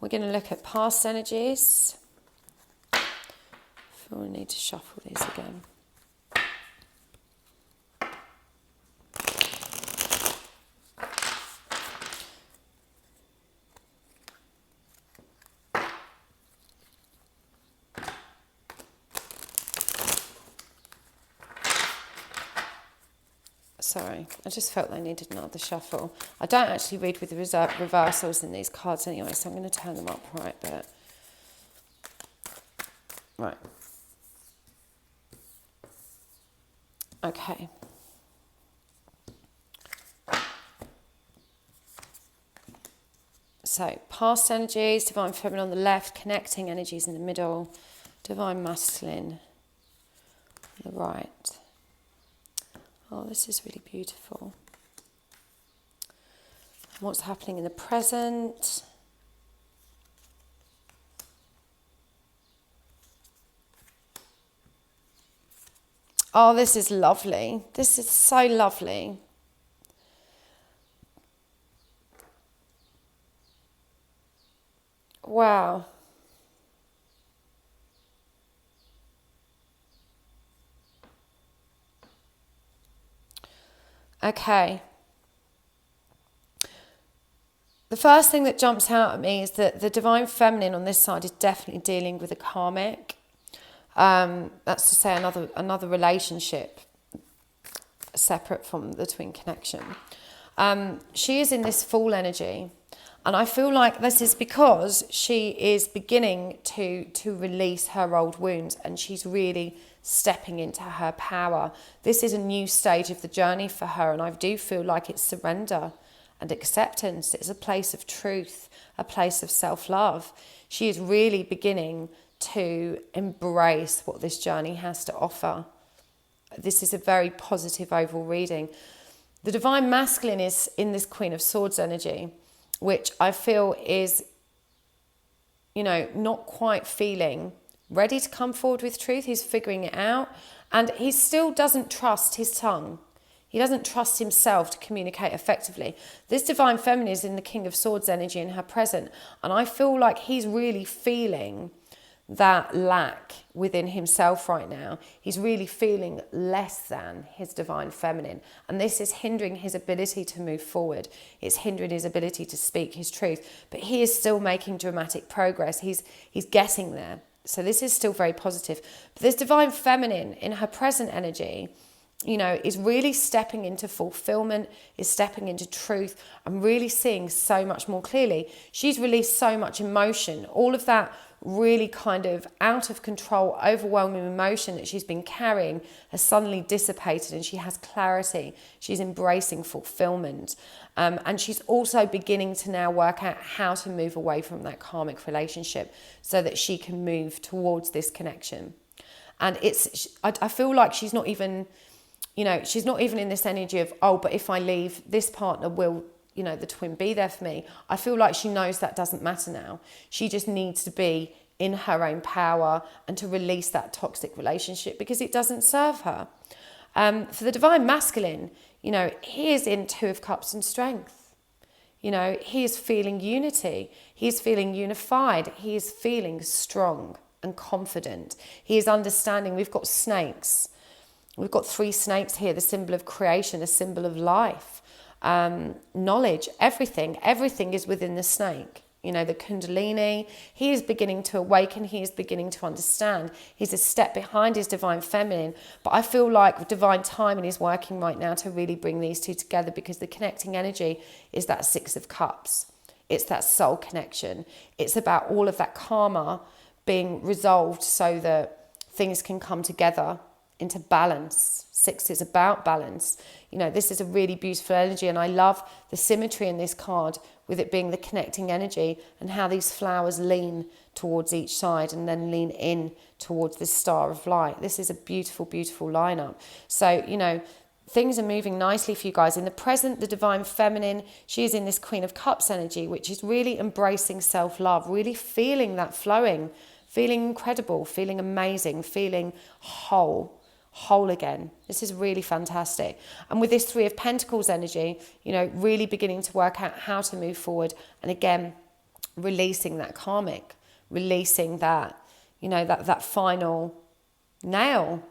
We're going to look at past energies. I feel we need to shuffle these again. Sorry, I just felt they needed another shuffle. I don't actually read with the reversals in these cards anyway, so I'm going to turn them up right a bit. Right. Okay. So, past energies, divine feminine on the left, connecting energies in the middle, divine masculine on the right. Oh, this is really beautiful. What's happening in the present? Oh, this is lovely. This is so lovely. Wow. Okay. The first thing that jumps out at me is that the divine feminine on this side is definitely dealing with a karmic. That's to say another relationship separate from the twin connection. She is in this fall energy, and I feel like this is because she is beginning to release her old wounds, and she's really stepping into her power. This is a new stage of the journey for her, and I do feel like it's surrender and acceptance. It's a place of truth, a place of self-love. She is really beginning to embrace what this journey has to offer. This is a very positive overall reading. The divine masculine is in this Queen of Swords energy, which I feel is, not quite feeling ready to come forward with truth. He's figuring it out, and he still doesn't trust his tongue. He doesn't trust himself to communicate effectively. This divine feminine is in the King of Swords energy in her present, and I feel like he's really feeling that lack within himself right now. He's really feeling less than his divine feminine, and this is hindering his ability to move forward. It's hindering his ability to speak his truth, but he is still making dramatic progress. He's getting there. So this is still very positive. But this divine feminine in her present energy you know, is really stepping into fulfillment, is stepping into truth. I'm really seeing so much more clearly. She's released so much emotion, all of that really kind of out of control, overwhelming emotion that she's been carrying has suddenly dissipated, and she has clarity. She's embracing fulfillment. And she's also beginning to now work out how to move away from that karmic relationship so that she can move towards this connection. And I feel like she's not even, you know, she's not even in this energy of, oh, but if I leave, this partner will, you know, the twin be there for me. I feel like she knows that doesn't matter now. She just needs to be in her own power and to release that toxic relationship because it doesn't serve her. For the divine masculine, you know, he is in Two of Cups and strength. You know, he is feeling unity. He is feeling unified. He is feeling strong and confident. He is understanding. We've got snakes. We've got 3 snakes here, the symbol of creation, a symbol of life, knowledge, everything is within the snake. You know, the Kundalini, he is beginning to awaken, he is beginning to understand. He's a step behind his divine feminine, but I feel like divine timing is working right now to really bring these two together, because the connecting energy is that 6 of Cups. It's that soul connection. It's about all of that karma being resolved so that things can come together into balance. 6 is about balance. You know, this is a really beautiful energy, and I love the symmetry in this card with it being the connecting energy and how these flowers lean towards each side and then lean in towards this star of light. This is a beautiful, beautiful lineup. So, you know, things are moving nicely for you guys. In the present, the divine feminine, she is in this Queen of Cups energy, which is really embracing self-love, really feeling that flowing, feeling incredible, feeling amazing, feeling whole again. This is really fantastic. And with this 3 of Pentacles energy, you know, really beginning to work out how to move forward, and again releasing that karmic, releasing that, you know, that final nail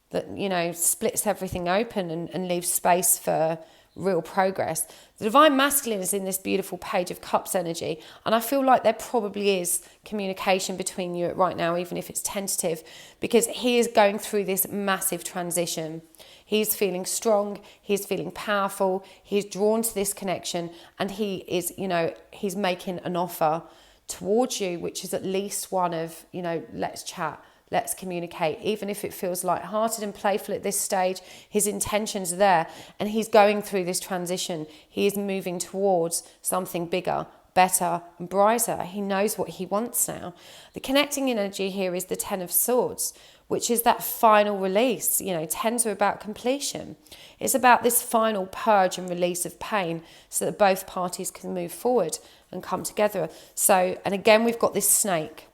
that, you know, splits everything open and leaves space for real progress. The divine masculine is in this beautiful Page of Cups energy, and I feel like there probably is communication between you right now, even if it's tentative, because he is going through this massive transition. He's feeling strong, he's feeling powerful, he's drawn to this connection, and he is, you know, he's making an offer towards you, which is at least one of, you know, let's chat, let's communicate. Even if it feels light-hearted and playful at this stage, his intentions are there, and he's going through this transition. He is moving towards something bigger, better and brighter. He knows what he wants now. The connecting energy here is the 10 of Swords, which is that final release. You know, 10s are about completion. It's about this final purge and release of pain so that both parties can move forward and come together. So, and again, we've got this snake.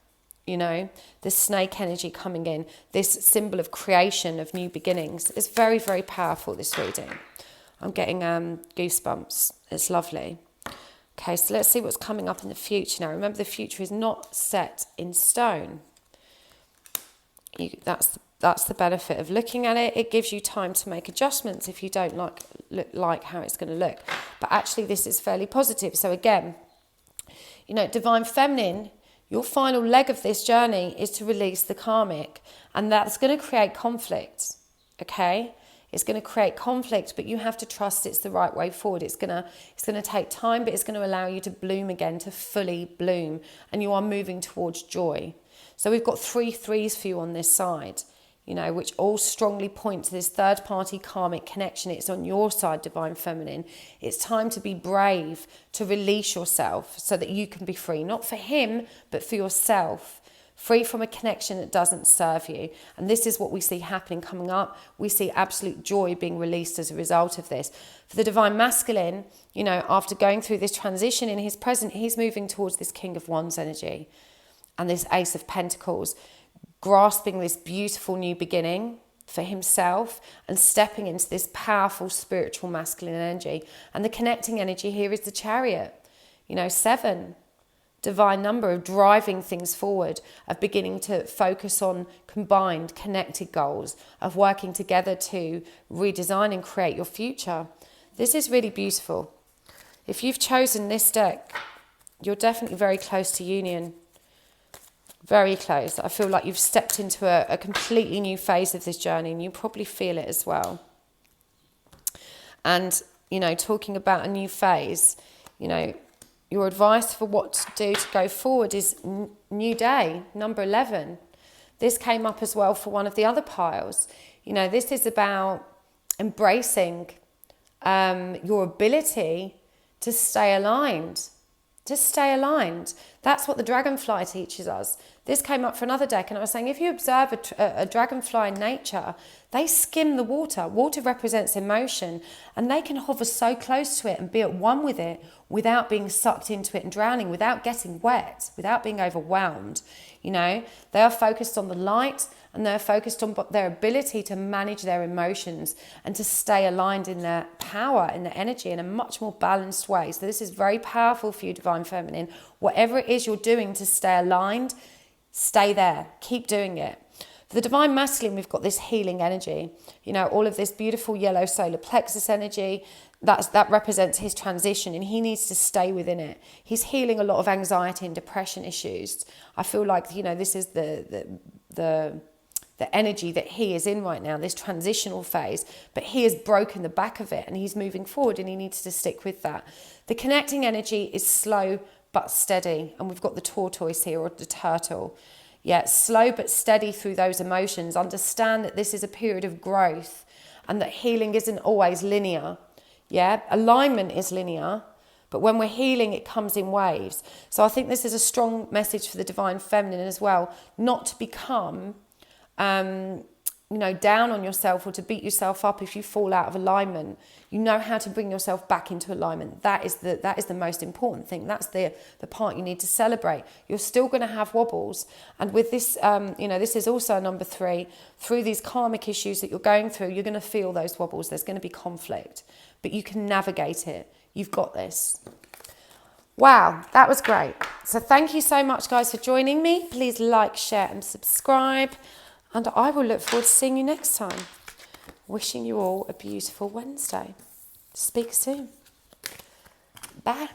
You know, the snake energy coming in, this symbol of creation, of new beginnings. It's very, very powerful, this reading. I'm getting goosebumps. It's lovely. Okay, so let's see what's coming up in the future now. Remember, the future is not set in stone. That's the benefit of looking at it. It gives you time to make adjustments if you don't like how it's going to look. But actually, this is fairly positive. So again, you know, divine feminine, your final leg of this journey is to release the karmic, and that's going to create conflict, okay? It's going to create conflict, but you have to trust it's the right way forward. It's going to take time, but it's going to allow you to bloom again, to fully bloom, and you are moving towards joy. So we've got 3 threes for you on this side, you know, which all strongly point to this third-party karmic connection. It's on your side, divine feminine. It's time to be brave, to release yourself so that you can be free, not for him, but for yourself, free from a connection that doesn't serve you. And this is what we see happening coming up. We see absolute joy being released as a result of this. For the divine masculine, you know, after going through this transition in his present, he's moving towards this King of Wands energy and this Ace of Pentacles, grasping this beautiful new beginning for himself and stepping into this powerful spiritual masculine energy. And the connecting energy here is the Chariot, you know, 7, divine number of driving things forward, of beginning to focus on combined, connected goals, of working together to redesign and create your future. This is really beautiful. If you've chosen this deck, you're definitely very close to union. Very close. I feel like you've stepped into a completely new phase of this journey, and you probably feel it as well. And, you know, talking about a new phase, you know, your advice for what to do to go forward is new day, number 11. This came up as well for one of the other piles. You know, this is about embracing your ability to stay aligned. To stay aligned. That's what the dragonfly teaches us. This came up for another deck, and I was saying, if you observe a dragonfly in nature, they skim the water. Water represents emotion, and they can hover so close to it and be at one with it without being sucked into it and drowning, without getting wet, without being overwhelmed. You know, they are focused on the light, and they're focused on their ability to manage their emotions and to stay aligned in their power, in their energy, in a much more balanced way. So this is very powerful for you, Divine Feminine. Whatever it is you're doing to stay aligned, stay there. Keep doing it. For the Divine Masculine, we've got this healing energy. You know, all of this beautiful yellow solar plexus energy. That represents his transition, and he needs to stay within it. He's healing a lot of anxiety and depression issues. I feel like, you know, this is the energy that he is in right now, this transitional phase, but he has broken the back of it and he's moving forward, and he needs to stick with that. The connecting energy is slow but steady, and we've got the tortoise here, or the turtle. Yeah, slow but steady through those emotions. Understand that this is a period of growth, and that healing isn't always linear. Yeah, alignment is linear, but when we're healing, it comes in waves. So I think this is a strong message for the Divine Feminine as well, not to become you know, down on yourself or to beat yourself up if you fall out of alignment. You know how to bring yourself back into alignment. That is the most important thing. That's the part you need to celebrate. You're still going to have wobbles, and with this, you know, this is also number 3. Through these karmic issues that you're going through, you're going to feel those wobbles. There's going to be conflict, but you can navigate it. You've got this. Wow, that was great. So thank you so much, guys, for joining me. Please like, share, and subscribe. And I will look forward to seeing you next time. Wishing you all a beautiful Wednesday. Speak soon. Bye.